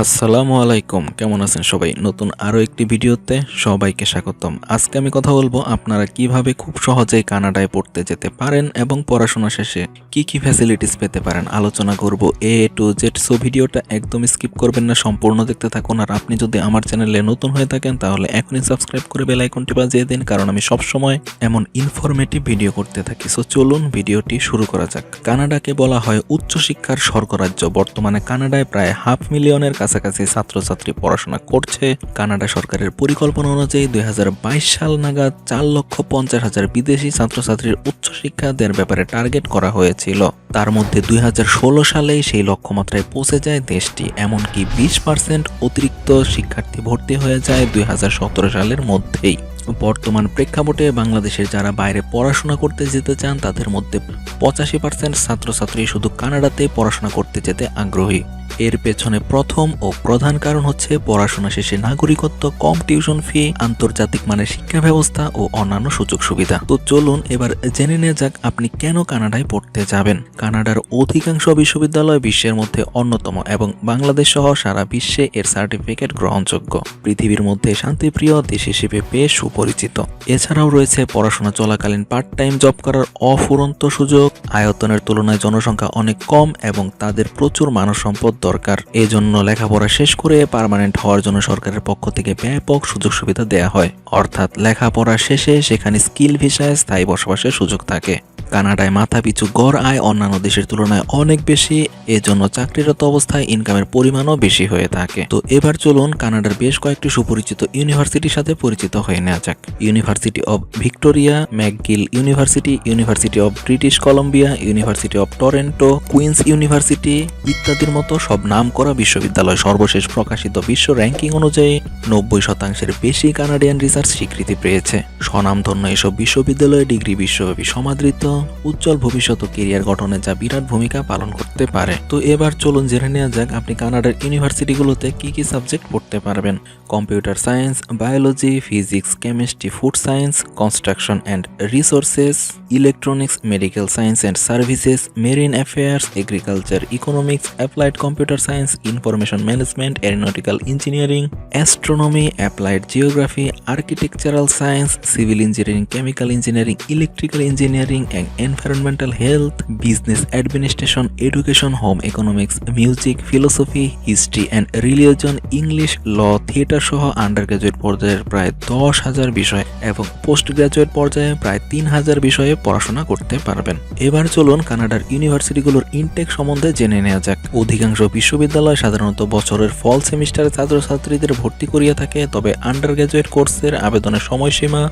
আসসালামু আলাইকুম, কেমন আছেন সবাই? নতুন আরও একটি ভিডিওতে সবাইকে স্বাগতম। আজকে আমি কথা বলবো আপনারা কিভাবে খুব সহজেই কানাডায় পড়তে যেতে পারেন এবং পড়াশোনা শেষে কি কি ফ্যাসিলিটিস পেতে পারেন আলোচনা করব এ টু জেড। সো ভিডিওটা একদম স্কিপ করবেন না, সম্পূর্ণ দেখতে থাকুন। আর আপনি যদি আমার চ্যানেলে নতুন হয়ে থাকেন তাহলে এখনই সাবস্ক্রাইব করে বেল আইকনটি বাজিয়ে দিন, কারণ আমি সবসময় এমন ইনফরমেটিভ ভিডিও করতে থাকি। সো চলুন ভিডিওটি শুরু করা যাক। কানাডাকে বলা হয় উচ্চশিক্ষার স্বর্গরাজ্য। বর্তমানে কানাডায় প্রায় 500,000-এর কাছাকাছি ছাত্রছাত্রী পড়াশোনা করছে। কানাডা সরকারের পরিকল্পনা অনুযায়ী 2022 সাল নাগাদ 4,50,000 বিদেশি ছাত্রছাত্রীর উচ্চশিক্ষা দেওয়ার ব্যাপারে টার্গেট করা হয়েছিল। তার মধ্যে 2016 সালেই সেই লক্ষ্যমাত্রায় পৌঁছে যায় দেশটি। এমনকি 20% অতিরিক্ত শিক্ষার্থী ভর্তি হয়ে যায় 2017 সালের মধ্যেই। বর্তমান প্রেক্ষাপটে বাংলাদেশের যারা বাইরে পড়াশোনা করতে যেতে চান তাদের মধ্যে 85% ছাত্রছাত্রী শুধু কানাডাতে পড়াশোনা করতে যেতে আগ্রহী। এর পেছনে প্রথম ও প্রধান কারণ হচ্ছে পড়াশোনা শেষে নাগরিকত্ব, কম টিউশন ফি, আন্তর্জাতিক মানের শিক্ষা ব্যবস্থা ও অন্যান্য সুযোগ সুবিধা। তো চলুন এবার জেনে নেওয়া যাক আপনি কেন কানাডায় পড়তে যাবেন। কানাডার অধিকাংশ বিশ্ববিদ্যালয় বিশ্বের মধ্যে অন্যতম এবং বাংলাদেশ সহ সারা বিশ্বে এর সার্টিফিকেট গ্রহণযোগ্য। পৃথিবীর মধ্যে শান্তিপ্রিয় দেশ হিসেবে বেশ সুপরিচিত। এছাড়াও রয়েছে পড়াশোনা চলাকালীন পার্ট টাইম জব করার অফুরন্ত সুযোগ। আয়তনের তুলনায় জনসংখ্যা অনেক কম এবং তাদের প্রচুর মানব সম্পদ দরকার। এজন্য লেখাপড়া শেষ করে পার্মানেন্ট হওয়ার জন্য সরকারের পক্ষ থেকে ব্যাপক সুযোগ সুবিধা দেওয়া হয়। অর্থাৎ লেখাপড়া শেষে সেখানে স্কিল ভিসায় স্থায়ী বসবাসের সুযোগ থাকে। কানাডায় মাথাপিছু গড় আয় অন্যান্য দেশের তুলনায় অনেক বেশি, এজন্য চাকরিরত অবস্থায় ইনকামের পরিমাণও বেশি হয়ে থাকে। তো এবার চলুন কানাডার বেশ কয়েকটি সুপরিচিত ইউনিভার্সিটির সাথে পরিচিত হয়ে নেওয়া যাক। University of Victoria, McGill university, university of British Columbia, university of Toronto, Queens university ইত্যাদির মতো সব নামকরা বিশ্ববিদ্যালয়। সর্বশেষ প্রকাশিত বিশ্ব র্যাঙ্কিং অনুযায়ী 90%-এর বেশি কানাডিয়ান রিসার্চ স্বীকৃতি পেয়েছে। স্বনামধন্য এসব বিশ্ববিদ্যালয়ে ডিগ্রি বিশ্বব্যাপী সমাদৃত, উজ্জ্বল ভবিষ্যৎ ও কেরিয়ার গঠনে যা বিরাট ভূমিকা পালন করতে পারে। তো এবার চলুন জেনে নেওয়া যাক আপনি কানাডার ইউনিভার্সিটিগুলোতে কি কি সাবজেক্ট পড়তে পারবেন। Computer science, biology, physics, chemistry, food science, construction and resources, electronics, medical science and services, marine affairs, agriculture, economics, applied computer science, information management, aeronautical engineering, astronomy, applied geography, architectural science, civil engineering, chemical engineering, electrical engineering and environmental health, business administration, education, home economics, music, philosophy, history and religion, English, law, theatre সহ undergraduate পর্যায়ের প্রায় 10,000 বিষয় এবং post graduate পর্যায়ে প্রায় 3,000 বিষয়ে পড়াশোনা করতে পারবেন। এবার চলুন কানাডার ইউনিভার্সিটিগুলোর ইনটেক সম্বন্ধে জেনে নেওয়া যাক। অধিকাংশ বিশ্ববিদ্যালয় সাধারণত বছরের ফল সেমিস্টারে ছাত্রছাত্রীদের ভর্তি করিয়ে থাকে, তবে আন্ডার গ্রাজুয়েট কোর্সের আবেদনের সময়সীমা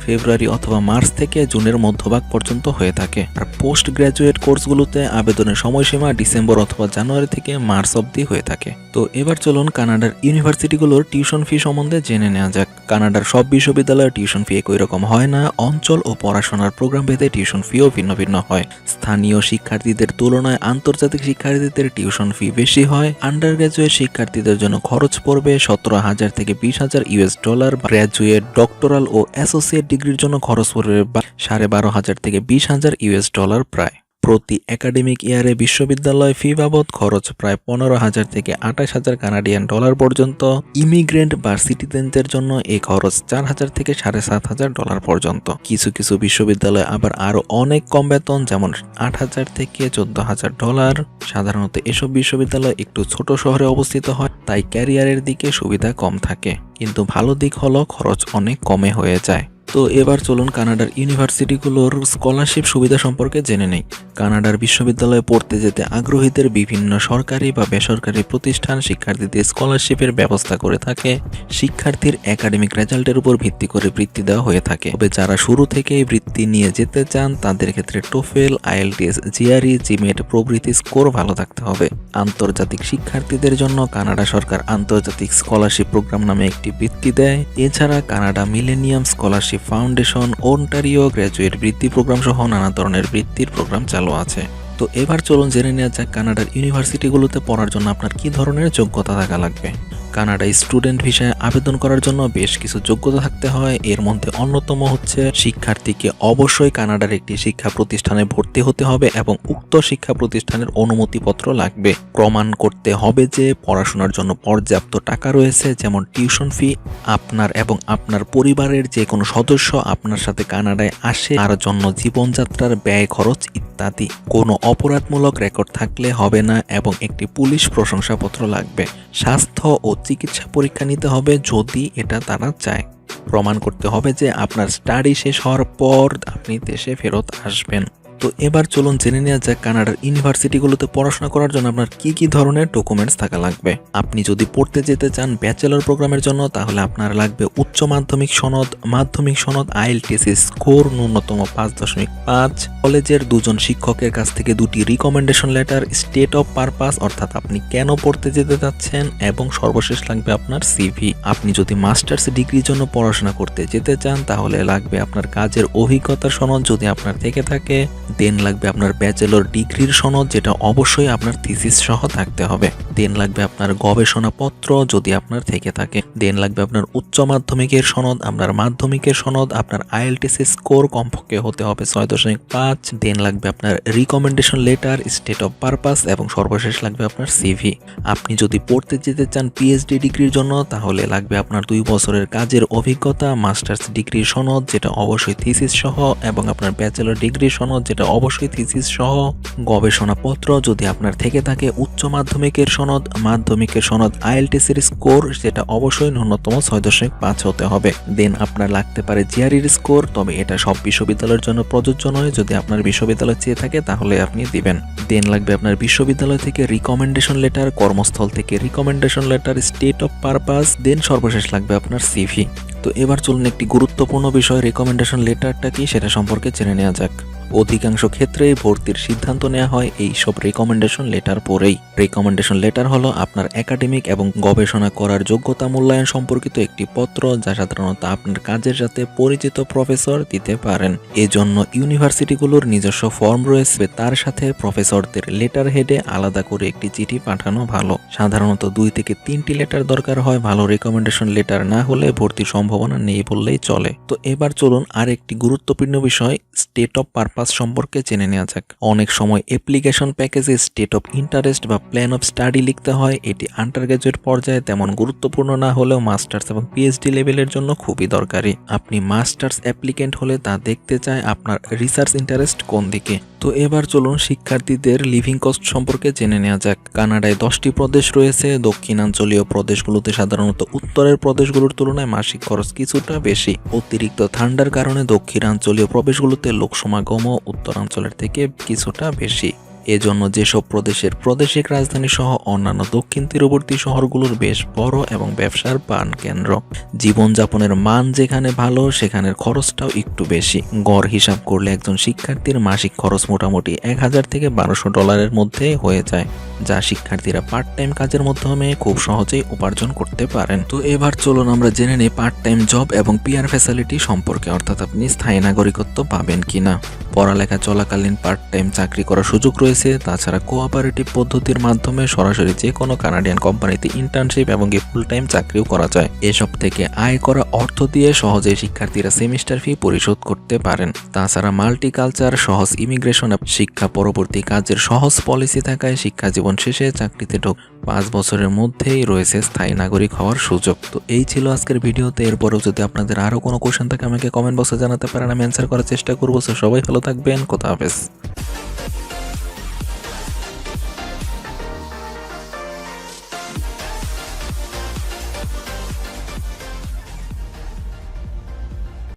ফেব্রুয়ারি অথবা মার্চ থেকে জুনের মধ্যভাগ পর্যন্ত হয়ে থাকে। আর পোস্ট গ্রাজুয়েট কোর্সগুলোতে আবেদনের সময়সীমা ডিসেম্বর অথবা জানুয়ারি থেকে মার্চ অবধি হয়ে থাকে। তো এবার চলুন কানাডার ইউনিভার্সিটিগুলোর টিউশন ফি সম্বন্ধে জেনে নেওয়া যাক। কানাডার সব বিশ্ববিদ্যালয়ের টিউশন ফি একই রকম হয় না। অঞ্চল ও পড়াশোনার প্রোগ্রাম ভেদে টিউশন ফিও ভিন্ন ভিন্ন হয়। স্থানীয় শিক্ষার্থীদের তুলনায় আন্তর্জাতিক শিক্ষার্থীদের টিউশন ফি বেশি হয়। আন্ডার গ্রাজুয়েট শিক্ষার্থীদের জন্য খরচ পড়বে 17,000 থেকে 20,000 US$। গ্র্যাজুয়েট, ডক্টরাল ও অ্যাসোসিয়েট ডিগ্রির জন্য খরচ পড়বে 12,500 থেকে 20,000 US$। প্রায় প্রতি একাডেমিক ইয়ারে বিশ্ববিদ্যালয় ফি বাবদ খরচ প্রায় 15,000 থেকে 28,000 কানাডিয়ান ডলার পর্যন্ত। ইমিগ্রেন্ট বা সিটিজেনদের জন্য এই খরচ 4,000 থেকে $7,500 পর্যন্ত। কিছু কিছু বিশ্ববিদ্যালয় আবার আরো অনেক কম বেতন, যেমন 8,000 থেকে $14,000। সাধারণত এসব বিশ্ববিদ্যালয় একটু ছোট শহরে অবস্থিত হয়, তাই ক্যারিয়ারের দিকে সুবিধা কম থাকে, কিন্তু ভালো দিক হলো খরচ অনেক কমে হয়ে যায়। তো এবার চলুন কানাডার ইউনিভার্সিটিগুলোর স্কলারশিপ সুবিধা সম্পর্কে জেনে নেই। কানাডার বিশ্ববিদ্যালয়ে পড়তে যেতে আগ্রহীদের বিভিন্ন সরকারি বা বেসরকারি প্রতিষ্ঠান শিক্ষার্থীদের স্কলারশিপের ব্যবস্থা করে থাকে। শিক্ষার্থীর একাডেমিক রেজাল্টের উপর ভিত্তি করে বৃত্তি দেওয়া হয়ে থাকে। তবে যারা শুরু থেকেই বৃত্তি নিয়ে যেতে চান তাদের ক্ষেত্রে টোফেল, আইএলটিএস, জিআরই, জিমেট প্রভৃতি স্কোর ভালো থাকতে হবে। আন্তর্জাতিক শিক্ষার্থীদের জন্য কানাডা সরকার আন্তর্জাতিক স্কলারশিপ প্রোগ্রাম নামে একটি বৃত্তি দেয়। এছাড়া Canada millennium scholarship foundation, Ontario graduate বৃত্তি প্রোগ্রাম সহ নানা ধরনের বৃত্তির প্রোগ্রাম চালু আছে। তো এবার চলুন জেনে নেওয়া যাক কানাডার ইউনিভার্সিটিগুলোতে পড়ার জন্য আপনার কি ধরনের যোগ্যতা থাকা লাগবে। কানাডায় স্টুডেন্ট ভিসায় আবেদন করার জন্য বেশ কিছু যোগ্যতা থাকতে হয়। এর মধ্যে অন্যতম হচ্ছে শিক্ষার্থীকে অবশ্যই কানাডার একটি শিক্ষা প্রতিষ্ঠানে ভর্তি হতে হবে এবং উক্ত শিক্ষা প্রতিষ্ঠানের অনুমতিপত্র লাগবে। প্রমাণ করতে হবে যে পড়াশোনার জন্য পর্যাপ্ত টাকা রয়েছে, যেমন টিউশন ফি। আপনার এবং আপনার পরিবারের যে কোনো সদস্য আপনার সাথে কানাডায় আসে তার জন্য জীবনযাত্রার ব্যয় খরচ ইত্যাদি। কোনো অপরাধমূলক রেকর্ড থাকলে হবে না এবং একটি পুলিশ প্রশংসাপত্র লাগবে। স্বাস্থ্য ও চিকিৎসা পরীক্ষা নিতে হবে যদি এটা তারা চায়। প্রমাণ করতে হবে যে আপনার স্টাডি শেষ হওয়ার পর আপনি দেশে ফেরত আসবেন। তো এবার চলুন জেনে নেওয়া যাক কানাডার ইউনিভার্সিটিগুলোতে পড়াশোনা করার জন্য আপনার কি কি ধরনের ডকুমেন্টস থাকা লাগবে। আপনি যদি পড়তে যেতে চান ব্যাচেলর প্রোগ্রামের জন্য, তাহলে আপনার লাগবে উচ্চ মাধ্যমিক সনদ, আইএলটিএস স্কোর ন্যূনতম 5.5, কলেজের 2জন শিক্ষকের কাছ থেকে 2টি recommendation letter, state of purpose অর্থাৎ আপনি কেন পড়তে যেতে যাচ্ছেন, এবং সর্বশেষ লাগবে আপনার সিভি। আপনি যদি মাস্টার্স ডিগ্রির জন্য পড়াশোনা করতে যেতে চান তাহলে লাগবে আপনার কাজের অভিজ্ঞতার সনদ যদি আপনার থেকে থাকে। দেন লাগবে আপনার ব্যাচেলর ডিগ্রির সনদ, যেটা অবশ্যই আপনার থিসিস সহ থাকতে হবে। দেন লাগবে আপনার গবেষণাপত্র যদি আপনার থেকে থাকে। দেন লাগবে আপনার উচ্চ মাধ্যমিকের সনদ, আপনার মাধ্যমিকের সনদ, আপনার আইএলটিএস স্কোর কমপক্ষে হতে হবে 6.5। দেন লাগবে আপনার recommendation letter, state of purpose এবং সর্বশেষ লাগবে আপনার সিভি। আপনি যদি পড়তে যেতে চান পিএইচডি ডিগ্রির জন্য তাহলে লাগবে আপনার 2 বছরের কাজের অভিজ্ঞতা, মাস্টার্স ডিগ্রির সনদ যেটা অবশ্যই থিসিস সহ, এবং আপনার ব্যাচেলর ডিগ্রির সনদ যেটা অবশ্যই থিসিস সহ, গবেষণাপত্র যদি আপনার থেকে থাকে, উচ্চ মাধ্যমিকের সনদ, আইএলটিএস এর স্কোর যেটা অবশ্যই ন্যূনতম 6.5 হতে হবে। দেন আপনার লাগতে পারে জিআরইর স্কোর, তবে এটা সব বিশ্ববিদ্যালয়ের জন্য প্রযোজ্য নয়। যদি আপনার বিশ্ববিদ্যালয় চেয়ে থাকে তাহলে আপনি দিবেন। দেন লাগবে আপনার বিশ্ববিদ্যালয় থেকে রিকমেন্ডেশন লেটার, কর্মস্থল থেকে recommendation letter, state of purpose, then সর্বশেষ লাগবে আপনার সিভি। তো এবার চলুন একটি গুরুত্বপূর্ণ বিষয় রিকমেন্ডেশন লেটারটা কি সেটা সম্পর্কে জেনে নেওয়া যাক। অধিকাংশ ক্ষেত্রেই ভর্তির সিদ্ধান্ত নেওয়া হয় এই সব রিকমেন্ডেশন লেটার পড়েই। রিকমেন্ডেশন লেটার হলো আপনার একাডেমিক এবং গবেষণা করার যোগ্যতা মূল্যায়ন সম্পর্কিত একটি পত্র, যা সাধারণত আপনার কাজের সাথে পরিচিত প্রফেসর দিতে পারেন। এজন্য ইউনিভার্সিটিগুলোর নিজস্ব ফর্ম রয়েছে, তার সাথে প্রফেসরদের লেটার হেডে আলাদা করে একটি চিঠি পাঠানো ভালো। সাধারণত 2 থেকে 3টি লেটার দরকার হয়। ভালো রিকমেন্ডেশন লেটার না হলে ভর্তির সম্ভাবনা নেই বললেই চলে। তো এবার চলুন আর একটি গুরুত্বপূর্ণ বিষয় স্টেট অফ পারপাস সম্পর্কে জেনে নেওয়া যাক। অনেক সময় অ্যাপ্লিকেশন প্যাকেজে স্টেট অফ ইন্টারেস্ট বা প্ল্যান অফ স্টাডি লিখতে হয়। এটি আন্ডার গ্রাজুয়েট পর্যায়ে তেমন গুরুত্বপূর্ণ না হলেও মাস্টার্স এবং পিএইচডি লেভেলের জন্য খুবই দরকারি। আপনি মাস্টার্স অ্যাপ্লিকেন্ট হলে তা দেখতে চায় আপনার রিসার্চ ইন্টারেস্ট কোন দিকে। তো এবার চলুন শিক্ষার্থীদের লিভিং কস্ট সম্পর্কে জেনে নেওয়া যাক। কানাডায় 10টি প্রদেশ রয়েছে। দক্ষিণাঞ্চলীয় প্রদেশগুলোতে সাধারণত উত্তরের প্রদেশগুলোর তুলনায় মাসিক খরচ কিছুটা বেশি। অতিরিক্ত ঠান্ডার কারণে দক্ষিণাঞ্চলীয় প্রদেশগুলোতে লোক সমাগম উত্তরাঞ্চলের থেকে কিছুটা বেশি। এজন্য যেসব প্রদেশের প্রাদেশিক রাজধানী সহ অন্যান্য দক্ষিণ তীরবর্তী শহরগুলোর বেশ বড় এবং ব্যবসার প্রাণ কেন্দ্র। জীবনযাপনের মান যেখানে ভালো সেখানের খরচটাও একটু বেশি। গড় হিসাব করলে একজন শিক্ষার্থীর মাসিক খরচ মোটামুটি $1000 থেকে $1200 মধ্যে হয়ে যায়, যা শিক্ষার্থীরা পার্ট টাইম কাজের মাধ্যমে খুব সহজেই উপার্জন করতে পারেন। তো এবার চলুন আমরা জেনে নিই পার্ট টাইম জব এবং পিআর ফ্যাসিলিটি সম্পর্কে, অর্থাৎ আপনি স্থায়ী নাগরিকত্ব পাবেন কিনা। পড়ালেখা চলাকালীন পার্ট টাইম চাকরি করার সুযোগ রয়েছে। তাছাড়া কোঅপারেটিভ পদ্ধতির মাধ্যমে সরাসরি যে কোনো কানাডিয়ান কোম্পানিতে ইন্টার্নশিপ এবং ফুল টাইম চাকরিও করা যায়। এসব থেকে আয় করা অর্থ দিয়ে সহজেই শিক্ষার্থীরা সেমিস্টার ফি পরিশোধ করতে পারেন। তাছাড়া মাল্টিকালচার, সহজ ইমিগ্রেশন, শিক্ষা পরবর্তী কাজের সহজ পলিসি থাকায় শিক্ষা জীবন শেষে চাকরিতে 5 বছরের মধ্যেই রয়েছে স্থায়ী নাগরিক হওয়ার সুযোগ। তো এই ছিল আজকের ভিডিওতে। এরপরেও যদি আপনাদের আরও কোনো কোশ্চেন থাকে আমাকে কমেন্ট বক্সে জানাতে পারেন, আমি অ্যান্সার করার চেষ্টা করবো। সবাই ভালো থাকবেন, খোদা হাফেজ।